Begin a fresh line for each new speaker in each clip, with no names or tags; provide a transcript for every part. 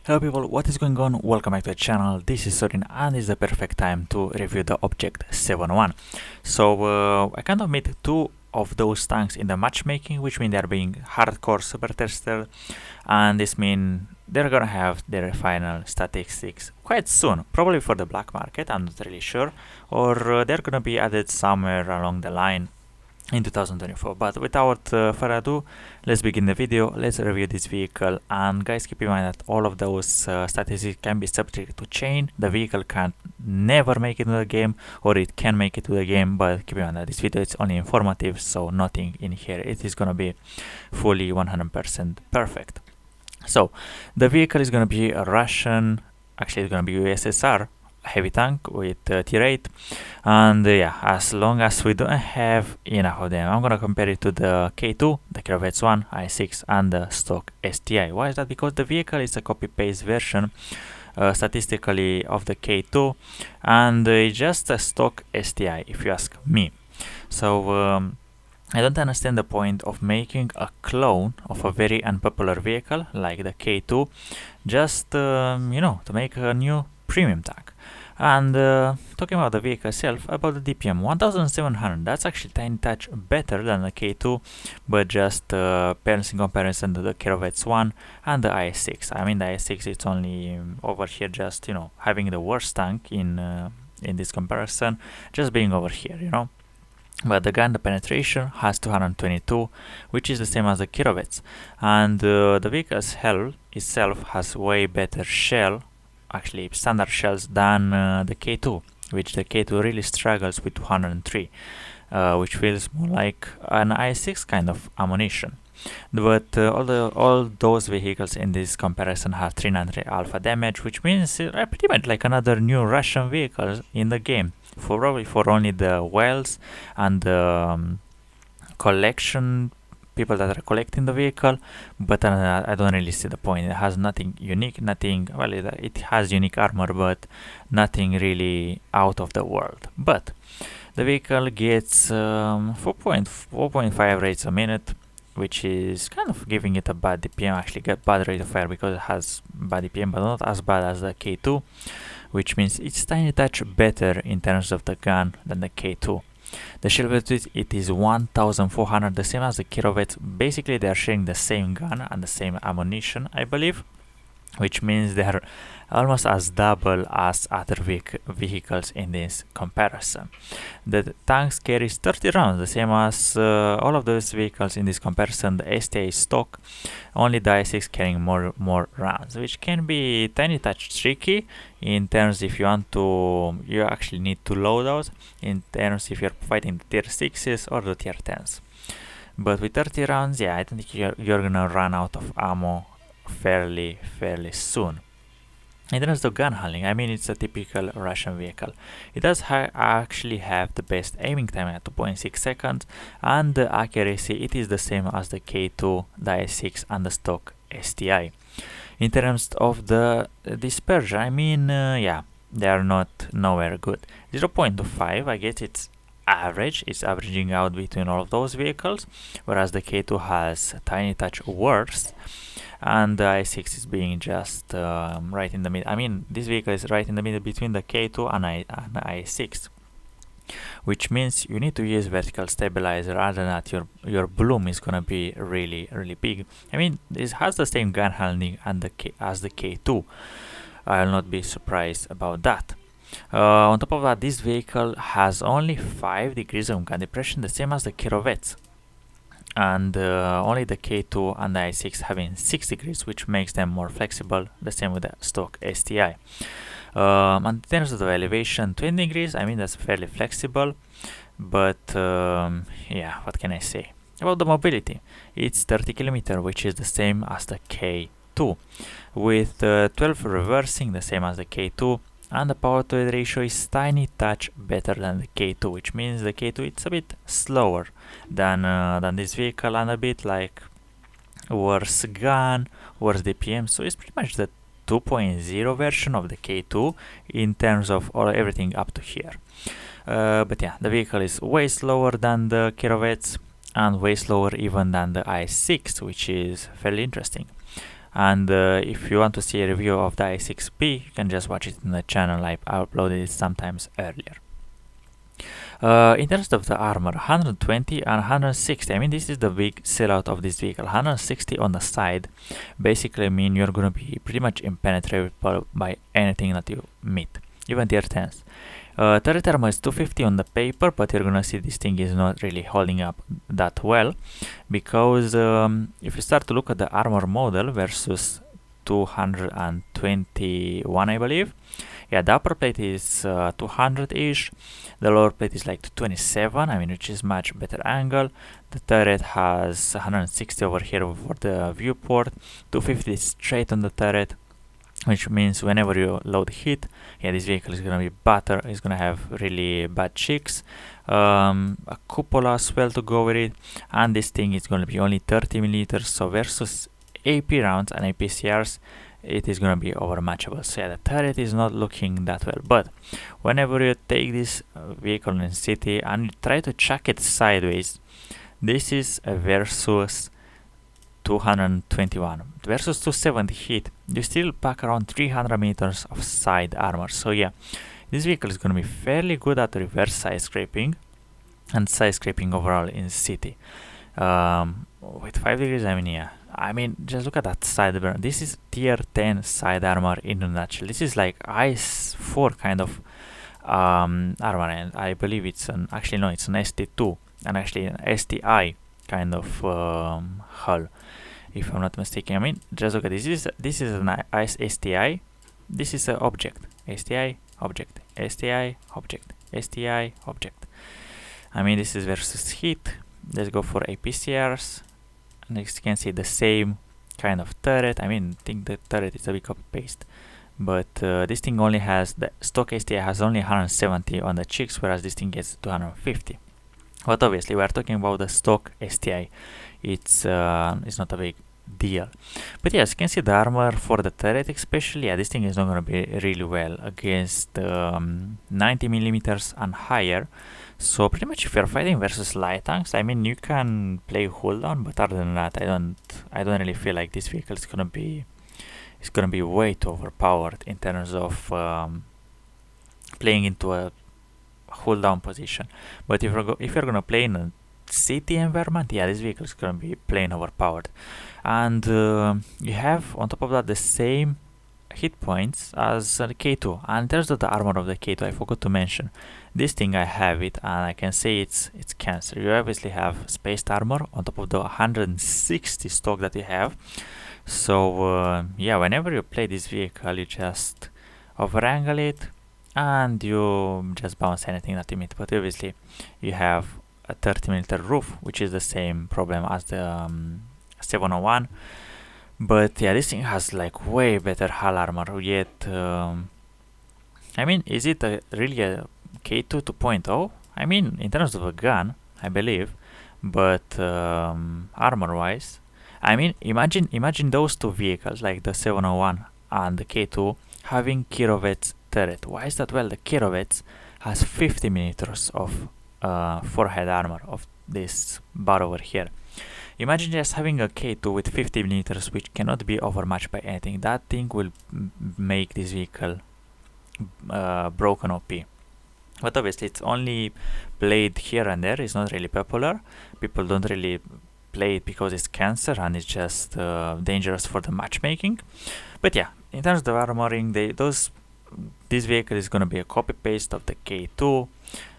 Hello people, what is going on? Welcome back to the channel. This is Sorin and it's the perfect time to review the Object 7.1. So I kind of made two of those tanks in the matchmaking, which mean they're being hardcore super tested, and this means they're gonna have their final statistics quite soon, probably for the black market, I'm not really sure, or they're gonna be added somewhere along the line in 2024. But without further ado, let's begin the video. Let's review this vehicle, and guys, keep in mind that all of those statistics can be subject to change. The vehicle can never make it to the game, or it can make it to the game, but keep in mind that this video is only informative, so nothing in here it is gonna be fully 100% perfect. So the vehicle is gonna be a Russian, actually it's gonna be USSR heavy tank with tier 8, and yeah, as long as we don't have enough of them, I'm gonna compare it to the K2, the Kirovets 1, i6 and the stock STI. Why is that? Because the vehicle is a copy-paste version statistically of the K2, and it's just a stock STI if you ask me. So I don't understand the point of making a clone of a very unpopular vehicle like the K2 just to make a new premium tank. And talking about the vehicle itself, about the DPM 1700, that's actually tiny touch better than the K2, but just pales in comparison to the Kirovets 1 and the i6. I mean, the i6 it's only over here, just having the worst tank in this comparison, just being over here. But the gun, the penetration has 222, which is the same as the Kirovets, and the vehicle's hull itself has way better shell, actually standard shells, than the K2, which the K2 really struggles with 203, which feels more like an i6 kind of ammunition. But all those vehicles in this comparison have 300 alpha damage, which means pretty much like another new Russian vehicle in the game, probably for only the whales and the collection people that are collecting the vehicle. But I don't really see the point. It has nothing unique, well, it has unique armor, but nothing really out of the world. But the vehicle gets 4.5 rates a minute, which is kind of giving it a bad DPM, actually get bad rate of fire because it has bad DPM, but not as bad as the K2, which means it's tiny touch better in terms of the gun than the K2. The shell velocity, it is 1400, the same as the Kirovets. Basically they are sharing the same gun and the same ammunition, I believe, which means they are almost as double as other vehicles in this comparison. The tanks carries 30 rounds, the same as all of those vehicles in this comparison. The STA stock, only the i6 carrying more rounds, which can be tiny touch tricky in terms if you actually need to load out, in terms if you're fighting the tier 6s or the tier 10s. But with 30 rounds, yeah, I don't think you're gonna run out of ammo fairly soon. In terms of gun handling, I mean, it's a typical Russian vehicle. It does actually have the best aiming time at 2.6 seconds, and the accuracy, it is the same as the K2, the i6 and the stock STI. In terms of the dispersion, I mean, yeah, they are not nowhere good. 0.25, I guess it's average, it's averaging out between all of those vehicles, whereas the K2 has a tiny touch worse, and the i6 is being just right in the middle. I mean, this vehicle is right in the middle between the K2 and i6, which means you need to use vertical stabilizer, other than that your bloom is gonna be really big. I mean, this has the same gun handling and as the K2. I'll not be surprised about that. On top of that, this vehicle has only 5 degrees of gun depression, the same as the Kirovets, and only the K2 and the i6 having 6 degrees, which makes them more flexible, the same with the stock STI. And in terms of the elevation, 20 degrees, I mean, that's fairly flexible, but yeah, what can I say about the mobility? It's 30 km, which is the same as the K2, with 12 reversing, the same as the K2, and the power to weight ratio is tiny touch better than the K2, which means the K2 it's a bit slower than this vehicle, and a bit like worse gun, worse DPM. So it's pretty much the 2.0 version of the K2 in terms of everything up to here. But yeah, the vehicle is way slower than the Kirovets and way slower even than the i6, which is fairly interesting. And if you want to see a review of the i6B, you can just watch it in the channel. I uploaded it sometimes earlier. In terms of the armor, 120 and 160, I mean, this is the big sellout of this vehicle. 160 on the side basically mean you're gonna be pretty much impenetrable by anything that you meet, even tier 10s. Turret armor is 250 on the paper, but you're gonna see this thing is not really holding up that well, because if you start to look at the armor model versus 221, I believe, yeah, the upper plate is 200-ish, the lower plate is like 27, I mean, which is much better angle. The turret has 160 over here for the viewport, 250 straight on the turret, which means whenever you load heat, yeah, this vehicle is gonna be butter, it's gonna have really bad cheeks, a cupola as well to go with it, and this thing is gonna be only 30 milliliters, so versus AP rounds and APCRs, it is gonna be overmatchable. So yeah, the turret is not looking that well, but whenever you take this vehicle in city and you try to chuck it sideways, this is a versus 221 versus 270 hit, you still pack around 300 meters of side armor. So yeah, this vehicle is going to be fairly good at reverse side scraping and side scraping overall in city. With 5 degrees, I mean, yeah, I mean, just look at that side burn. This is tier 10 side armor in a nutshell. This is like ICE 4 kind of armor, and I believe it's an, actually no, it's an ST2 and actually an STI kind of hull, if I'm not mistaken. I mean, just look at this. This is an ICE STI. This is an object. STI object. STI object. STI object. I mean, this is versus heat. Let's go for APCRs. Next, you can see the same kind of turret. I mean, I think the turret is a bit copy paste, but this thing only has, the stock STI has only 170 on the cheeks, whereas this thing gets 250. But obviously, we are talking about the stock STI. It's not a big deal. But yes, you can see the armor for the turret, especially. Yeah, this thing is not going to be really well against 90 millimeters and higher. So pretty much, if you're fighting versus light tanks, I mean, you can play hold down. But other than that, I don't really feel like this vehicle is gonna be way too overpowered in terms of playing into a hold down position. But if you're gonna play in a city environment, yeah, this vehicle is gonna be plain overpowered. And you have on top of that the same hit points as the K2. And in terms of the armor of the K2, I forgot to mention this thing. I have it, and I can say it's cancer. You obviously have spaced armor on top of the 160 stock that you have. So yeah, whenever you play this vehicle, you just overangle it and you just bounce anything that you meet. But obviously you have a 30mm roof, which is the same problem as the 701. But yeah, this thing has like way better hull armor. Yet, I mean, is it really a K2 2.0? I mean, in terms of a gun, I believe, but armor-wise, I mean, imagine those two vehicles, like the 701 and the K2, having Kirovet's turret. Why is that? Well, the Kirovets has 50 millimeters of forehead armor of this bar over here. Imagine just having a K2 with 50 millimeters, which cannot be overmatched by anything. That thing will make this vehicle broken OP. But obviously it's only played here and there. It's not really popular. People don't really play it because it's cancer and it's just dangerous for the matchmaking. But yeah, in terms of the armoring, this vehicle is gonna be a copy paste of the K2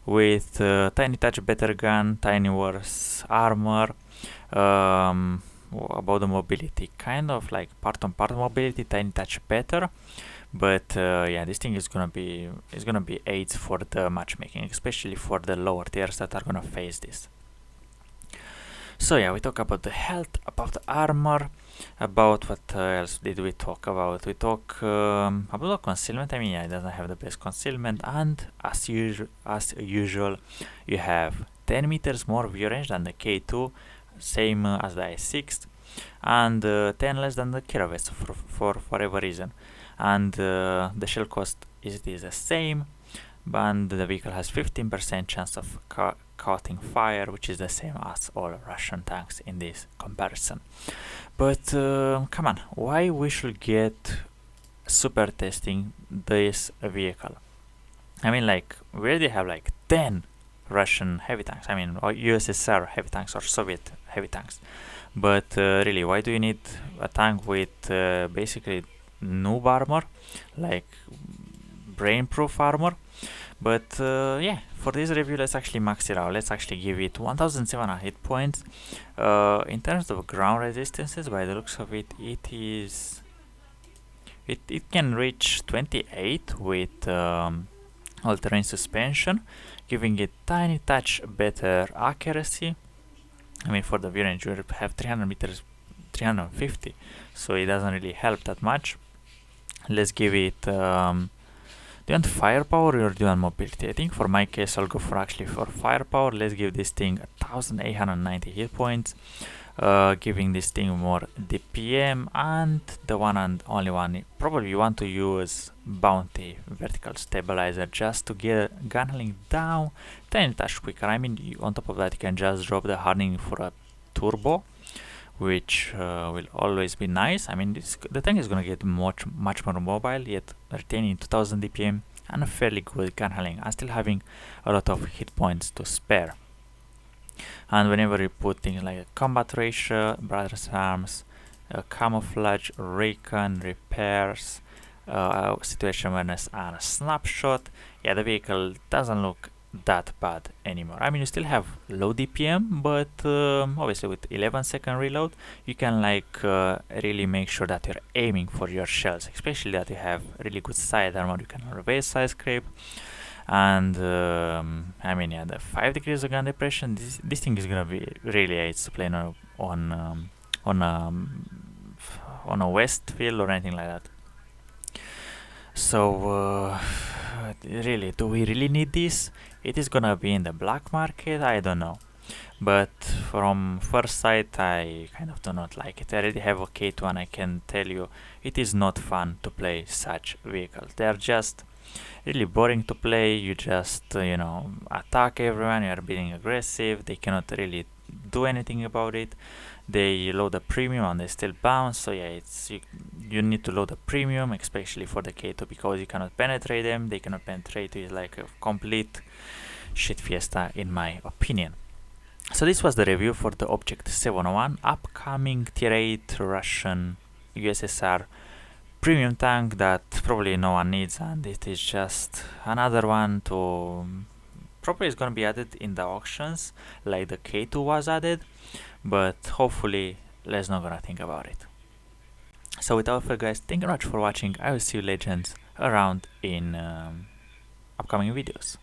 with tiny touch better gun, tiny worse armor. About the mobility, kind of like part on part mobility, tiny touch better. But yeah, this thing is gonna be aids for the matchmaking, especially for the lower tiers that are gonna face this. So yeah, we talk about the health, about the armor, about what else did we talk about? We talk about the concealment. I mean, yeah, it doesn't have the best concealment, and as usual, you have 10 meters more view range than the K2, same as the i6, and 10 less than the Kirovets for whatever reason. And the shell cost is the same. and the vehicle has 15% chance of caught fire, which is the same as all Russian tanks in this comparison. But come on, why we should get super testing this vehicle? I mean, like, we already have like 10 Russian heavy tanks, I mean, or USSR heavy tanks or Soviet heavy tanks. But really, why do you need a tank with basically noob armor, like brain-proof armor? But yeah, for this review, let's actually max it out. Let's actually give it 1700 hit points. In terms of ground resistances, by the looks of it, it can reach 28 with all-terrain suspension, giving it tiny touch better accuracy. I mean, for the V-range, you have 300 meters, 350, so it doesn't really help that much. Let's give it. Do you want firepower or do you want mobility? I think for my case, I'll go for actually for firepower. Let's give this thing 1890 hit points. Giving this thing more DPM, and the one and only one, probably you want to use Bounty vertical stabilizer just to get gun handling down 10 touch quicker. I mean, on top of that, you can just drop the hardening for a turbo, which will always be nice. I mean, the tank is gonna get much more mobile, yet retaining 2000 DPM and a fairly good gun handling, and still having a lot of hit points to spare. And whenever you put things like a combat ratio, brothers arms, camouflage, recon, repairs, situation awareness, and a snapshot, yeah, the vehicle doesn't look that bad anymore. I mean, you still have low DPM, but obviously with 11-second reload, you can like really make sure that you're aiming for your shells, especially that you have really good side armor. You can reverse side scrape. And I mean, yeah, the 5 degrees of gun depression, this thing is gonna be really aids to play on a west field or anything like that. So really, do we really need this? It is gonna be in the black market, I don't know. But from first sight, I kind of do not like it. I already have a K-2 and I can tell you it is not fun to play such vehicles. They are just really boring to play. You just attack everyone, you are being aggressive, they cannot really do anything about it. They load a premium and they still bounce, so yeah, you need to load a premium, especially for the K2, because you cannot penetrate them, they cannot penetrate you. It's like a complete shit fiesta in my opinion. So this was the review for the Object 701, upcoming tier 8 Russian USSR premium tank that probably no one needs, and it is just another one to probably is gonna be added in the auctions like the K2 was added, but hopefully let's not gonna think about it. So without further, guys, thank you very much for watching. I will see you legends around in upcoming videos.